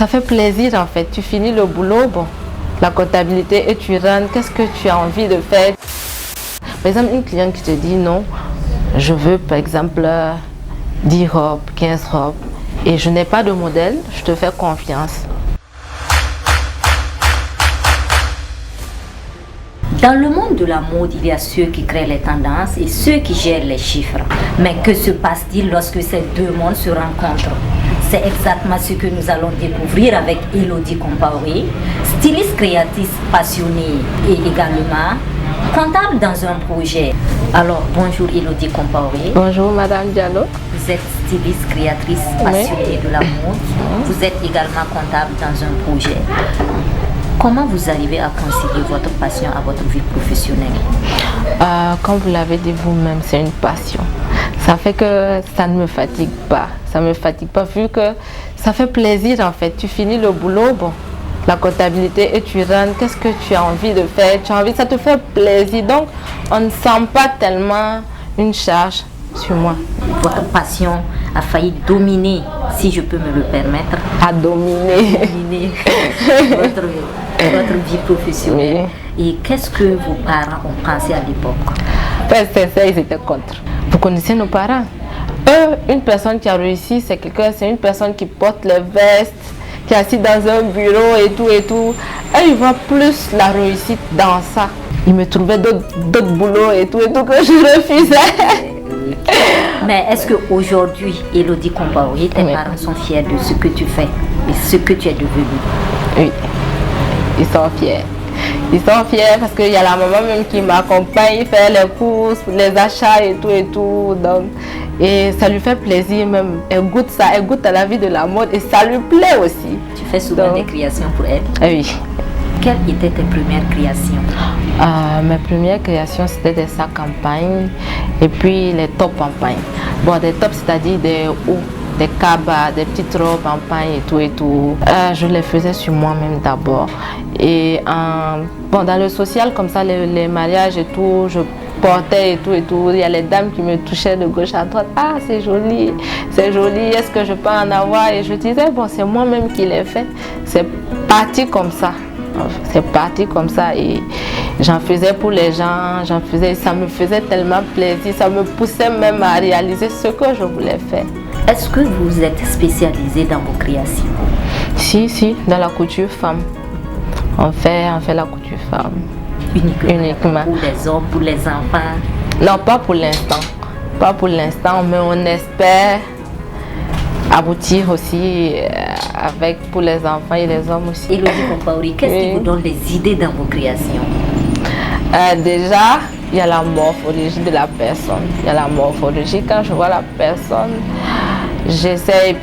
ça fait plaisir en fait. Tu finis le boulot, bon, la comptabilité et tu rentres, qu'est-ce que tu as envie de faire? Par exemple, une cliente qui te dit non, je veux par exemple 10 robes, 15 robes et je n'ai pas de modèle, je te fais confiance. Dans le monde de la mode, il y a ceux qui créent les tendances et ceux qui gèrent les chiffres. Mais que se passe-t-il lorsque ces deux mondes se rencontrent? C'est exactement ce que nous allons découvrir avec Elodie Compaoré, styliste créatrice passionnée et également comptable dans un projet. Alors, bonjour Elodie Compaoré. Bonjour Madame Diallo. Vous êtes styliste créatrice passionnée de la mode. Vous êtes également comptable dans un projet. Comment vous arrivez à concilier votre passion à votre vie professionnelle? Comme vous l'avez dit vous-même, c'est une passion. Ça fait que ça ne me fatigue pas. Ça ne me fatigue pas vu que ça fait plaisir en fait. Tu finis le boulot, bon, la comptabilité et tu rentres. Qu'est-ce que tu as envie de faire? Tu as envie, ça te fait plaisir. Donc, on ne sent pas tellement une charge sur moi. Votre passion a failli dominer, si je peux me le permettre, à dominer votre vie professionnelle. Oui. Et qu'est-ce que vos parents ont pensé à l'époque? Ça, ils étaient contre. Vous connaissez nos parents? Eux, une personne qui a réussi, c'est une personne qui porte les vestes, qui est assise dans un bureau et tout et tout. Eux, ils voient plus la réussite dans ça. Ils me trouvaient d'autres boulots et tout que je refusais. Mais est-ce qu'aujourd'hui, Elodie Compaoré, tes parents sont fiers de ce que tu fais et ce que tu es devenue? Oui, ils sont fiers. Ils sont fiers parce qu'il y a la maman même qui m'accompagne, faire les courses, les achats et tout. Donc, et ça lui fait plaisir même. Elle goûte ça, elle goûte à la vie de la mode et ça lui plaît aussi. Tu fais souvent des créations pour elle? Oui. Quelles étaient tes premières créations? Mes premières créations, c'était des sacs en pagne et puis les tops en pagne. Bon, des tops, c'est-à-dire des hauts, des cabas, des petites robes en pagne et tout. Je les faisais sur moi-même d'abord. Et bon, dans le social, comme ça, les mariages et tout, je portais et tout. Il y a les dames qui me touchaient de gauche à droite. Ah, c'est joli, est-ce que je peux en avoir? Et je disais, bon, c'est moi-même qui l'ai fait. C'est parti comme ça. C'est parti comme ça et j'en faisais pour les gens, ça me faisait tellement plaisir, ça me poussait même à réaliser ce que je voulais faire. Est-ce que vous êtes spécialisé dans vos créations? Si, dans la couture femme. On fait la couture femme. Uniquement. Pour les hommes, pour les enfants? Non, pas pour l'instant, mais on espère aboutir aussi pour les enfants et les hommes aussi. Elodie Compaoré, qu'est-ce qui vous donne des idées dans vos créations? Déjà, il y a la morphologie de la personne. Quand je vois la personne, j'essaie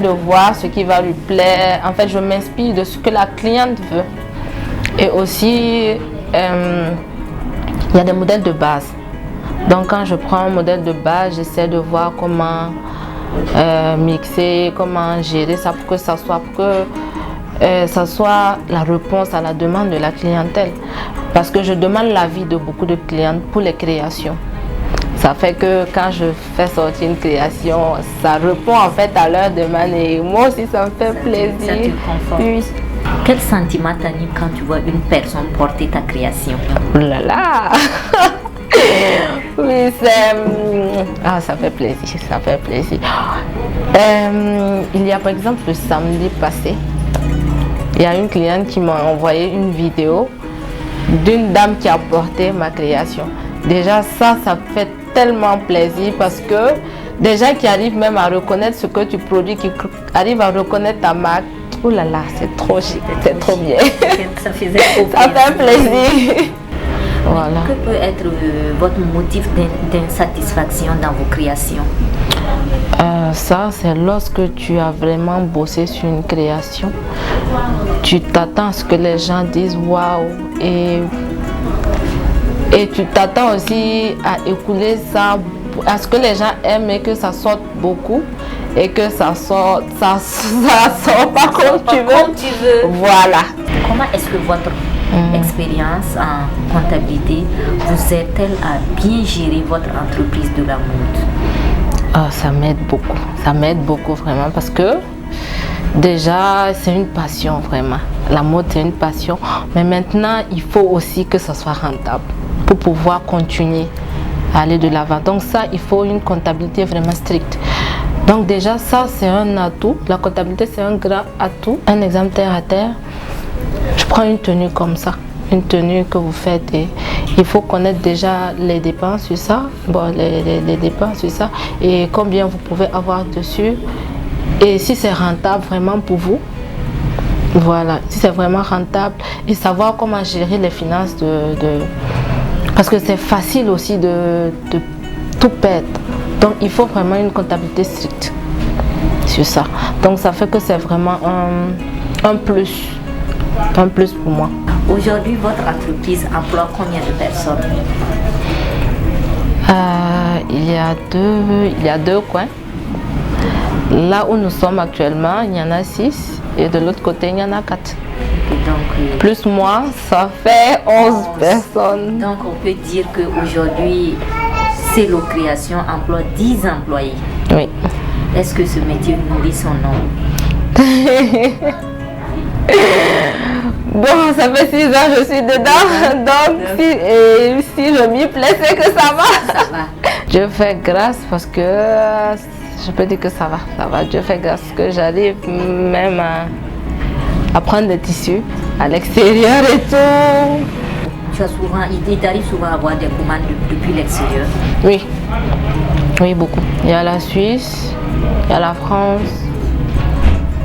de voir ce qui va lui plaire. En fait, je m'inspire de ce que la cliente veut. Et aussi, il y a des modèles de base. Donc, quand je prends un modèle de base, j'essaie de voir comment mixer, comment gérer ça pour que ça soit la réponse à la demande de la clientèle. Parce que je demande l'avis de beaucoup de clientes pour les créations. Ça fait que quand je fais sortir une création, ça répond en fait à leur demande et moi aussi ça me fait plaisir. Ça te conforte. Oui. Quel sentiment t'anime quand tu vois une personne porter ta création? Oh là là. Oui, ça fait plaisir, il y a par exemple le samedi passé, il y a une cliente qui m'a envoyé une vidéo d'une dame qui a porté ma création. Déjà ça fait tellement plaisir parce que des gens qui arrivent même à reconnaître ce que tu produis, qui arrivent à reconnaître ta marque, oh là là, c'est trop chic, c'est trop bien. Ça fait plaisir. Voilà. Que peut être votre motif d'insatisfaction dans vos créations? Ça, c'est lorsque tu as vraiment bossé sur une création. Tu t'attends à ce que les gens disent waouh et tu t'attends aussi à écouler ça, à ce que les gens aiment et que ça sorte beaucoup et que ça sort pas comme tu veux. Voilà. Comment est-ce que votre expérience en comptabilité vous aide-t-elle à bien gérer votre entreprise de la mode? Ça m'aide beaucoup vraiment parce que Déjà, c'est une passion vraiment. La mode, c'est une passion. Mais maintenant, il faut aussi que ça soit rentable pour pouvoir continuer à aller de l'avant. Donc ça, il faut une comptabilité vraiment stricte. Donc déjà, ça, c'est un atout. La comptabilité, c'est un grand atout. Un exemple terre à terre. Je prends une tenue comme ça. Une tenue que vous faites. Et il faut connaître déjà les dépenses sur ça. Bon, les dépenses sur ça. Et combien vous pouvez avoir dessus. Et si c'est rentable vraiment pour vous. Voilà, si c'est vraiment rentable. Et savoir comment gérer les finances parce que c'est facile aussi de tout perdre. Donc il faut vraiment une comptabilité stricte sur ça. Donc ça fait que c'est vraiment un plus pour moi. Aujourd'hui, votre entreprise emploie combien de personnes? Il y a deux coins. Là où nous sommes actuellement, il y en a 6 et de l'autre côté, il y en a 4. Donc, plus moi, ça fait 11 personnes. Donc on peut dire qu'aujourd'hui, Celo Création emploie 10 employés. Oui. Est-ce que ce métier nourrit son nom? Bon, ça fait 6 ans que je suis dedans, donc si je m'y plais, c'est que ça va. Ça va. Je fais grâce parce que je peux dire que ça va. Dieu fait grâce que j'arrive même à prendre des tissus à l'extérieur et tout. Il t'arrive souvent à avoir des commandes depuis l'extérieur? Oui, beaucoup. Il y a la Suisse, il y a la France,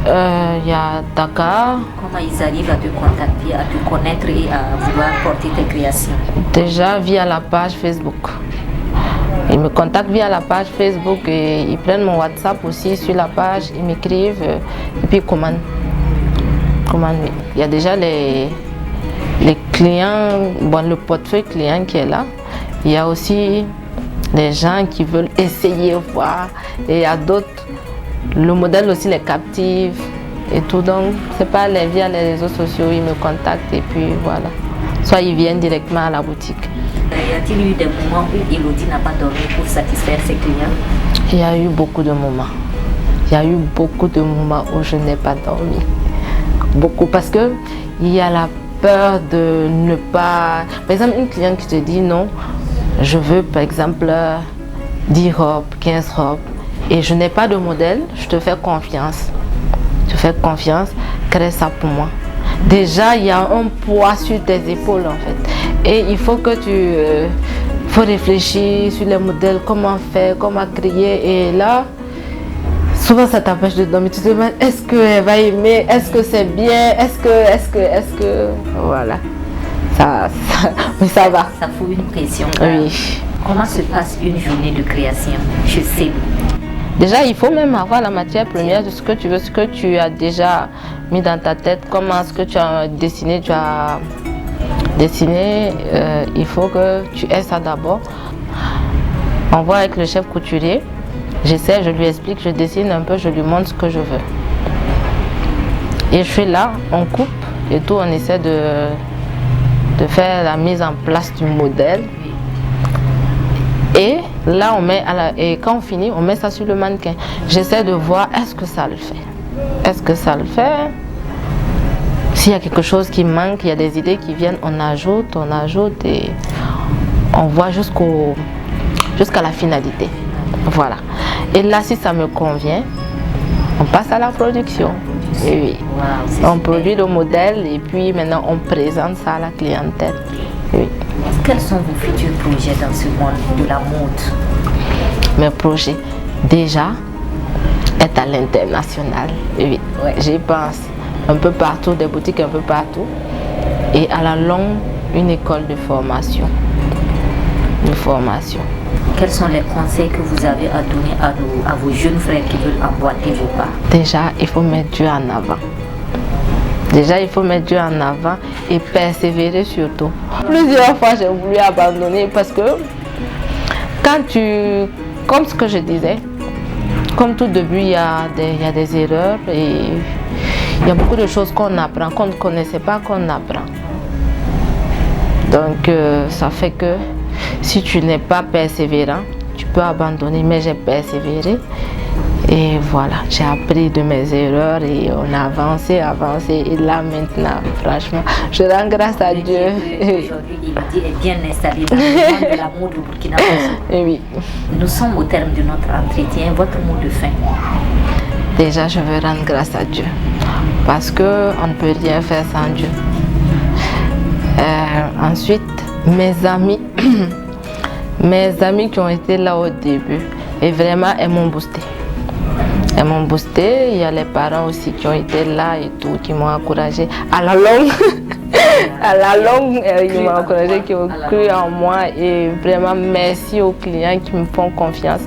il y a Dakar. Comment ils arrivent à te contacter, à te connaître et à vouloir porter tes créations? Déjà via la page Facebook. Ils me contactent via la page Facebook et ils prennent mon WhatsApp aussi sur la page, ils m'écrivent et puis ils commandent. Il y a déjà les clients, bon, le portefeuille client qui est là. Il y a aussi les gens qui veulent essayer, voir. Et il y a d'autres, le modèle aussi les captive et tout. Donc, c'est pas via les réseaux sociaux, ils me contactent et puis voilà. Soit ils viennent directement à la boutique. Y a-t-il eu des moments où Elodie n'a pas dormi pour satisfaire ses clients? Il y a eu beaucoup de moments. Il y a eu beaucoup de moments où je n'ai pas dormi. Beaucoup, parce que il y a la peur de ne pas... Par exemple, une cliente qui te dit non, je veux par exemple 10 robes, 15 robes et je n'ai pas de modèle, je te fais confiance. Je te fais confiance, crée ça pour moi. Déjà, il y a un poids sur tes épaules en fait. Et il faut que faut réfléchir sur les modèles, comment faire, comment créer. Et là, souvent ça t'empêche de dormir. Tu te demandes, est-ce qu'elle va aimer? Est-ce que c'est bien? Est-ce que... Voilà. Mais ça va. Ça fout une pression. Oui. Comment se passe une journée de création chez Celo? Déjà, il faut même avoir la matière première de ce que tu veux, ce que tu as déjà mis dans ta tête, comment ce que tu as dessiné, il faut que tu aies ça d'abord. On voit avec le chef couturier, j'essaie, je lui explique, je dessine un peu, je lui montre ce que je veux. Et je suis là, on coupe et tout, on essaie de faire la mise en place du modèle. Et là, et quand on finit, on met ça sur le mannequin. J'essaie de voir, est-ce que ça le fait? Est-ce que ça le fait? S'il y a quelque chose qui manque, il y a des idées qui viennent, on ajoute et on voit jusqu'à la finalité. Voilà. Et là, si ça me convient, on passe à la production. Et oui. Wow, on produit le modèle et puis maintenant on présente ça à la clientèle. Oui. Quels sont vos futurs projets dans ce monde de la mode? Mes projets, déjà, être à l'international. Oui, ouais. J'y pense. Un peu partout, des boutiques un peu partout. Et à la longue, une école de formation. Quels sont les conseils que vous avez à donner à vos jeunes frères qui veulent emboîter vos pas? Déjà, il faut mettre Dieu en avant. Et persévérer surtout. Plusieurs fois, j'ai voulu abandonner parce que comme ce que je disais, comme tout début, il y a des erreurs et il y a beaucoup de choses qu'on apprend, qu'on ne connaissait pas, qu'on apprend. Donc, ça fait que si tu n'es pas persévérant, tu peux abandonner, mais j'ai persévéré. Et voilà, j'ai appris de mes erreurs et on a avancé. Et là maintenant, franchement, je rends grâce à Dieu. Aujourd'hui, Elodie est bien installée dans le monde de la mode au Burkina Faso. Et oui. Nous sommes au terme de notre entretien. Votre mot de fin? Déjà, je veux rendre grâce à Dieu parce qu'on ne peut rien faire sans Dieu. Ensuite, mes amis qui ont été là au début, et vraiment, elles m'ont boosté. Il y a les parents aussi qui ont été là et tout, qui m'ont encouragé à la longue. Ils m'ont encouragé, qui ont cru en moi, et vraiment merci aux clients qui me font confiance.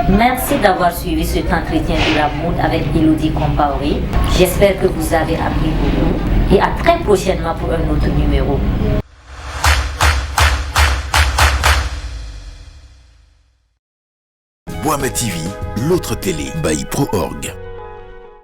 Merci d'avoir suivi cet entretien de la mode avec Elodie Compaoré. J'espère que vous avez appris beaucoup et à très prochainement pour un autre numéro. Boama TV, l'autre télé by Pro Org.